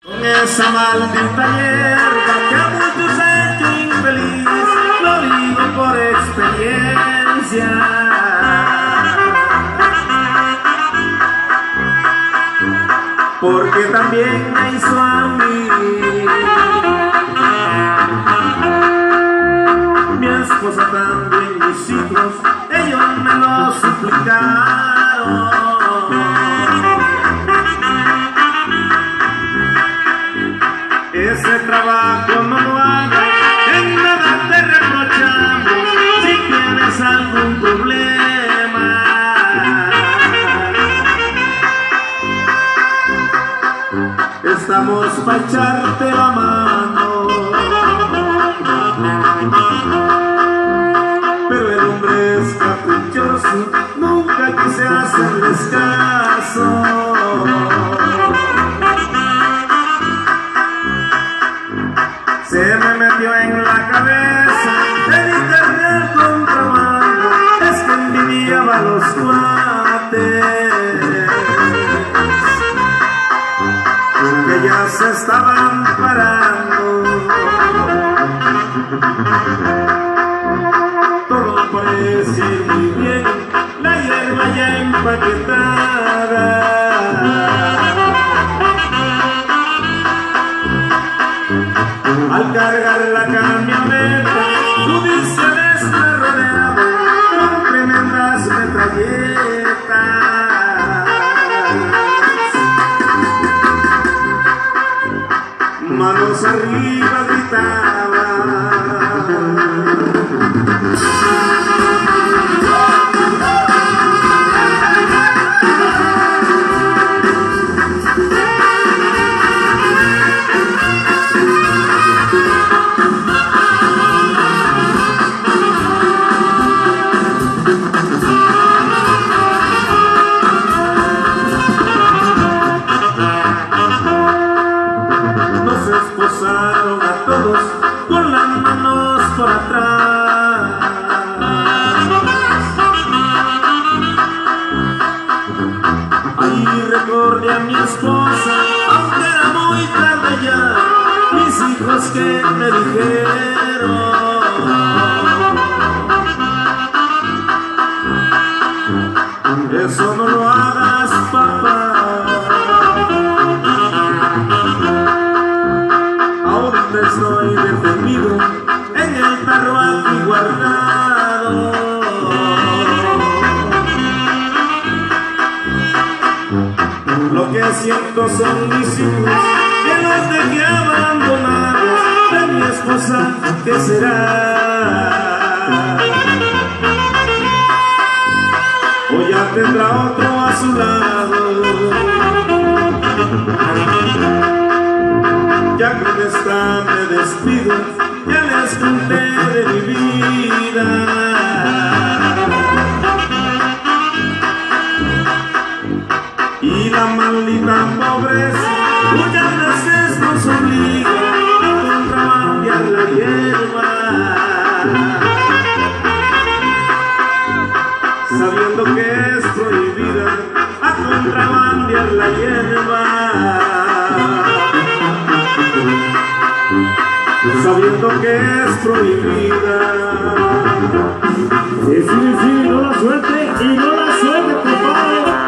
Con esa maldita hierba que a muchos ha hecho infeliz, lo digo por experiencia. Porque también me hizo a mí. Mi esposa también, mis hijos, ellos me lo suplicaron. Ese trabajo no lo hagas, en nada te reprochamos si tienes algún problema. Estamos para echarte la mano, pero el hombre es caprichoso, nunca quise hacerles caso. Se me metió en la cabeza dedicarme al contrabando, es que envidiaba a los cuates que ya se estaban parando. Todo parece muy bien, la hierba ya empaquetada. Al cargar la camioneta, subirse está rodeado con tremendas metralletas. Manos arriba gritaba. Esposaron a todos con las manos por atrás. Ahí recordé a mi esposa, aunque era muy tarde ya, mis hijos que me dijeron: eso no lo hagas, papá. Estoy detenido en el carro aquí guardado. Lo que siento son mis hijos, que los dejé abandonados. De mi esposa, ¿qué será? O ya tendrá otro a su lado. Ya con esta me despido, ya les conté de mi vida. Y la maldita pobreza muchas veces nos obliga a contrabandear la hierba, sabiendo que es prohibida a contrabandear la hierba. Sabiendo que es prohibida. Sí, no la suelte y no la suelte, compadre.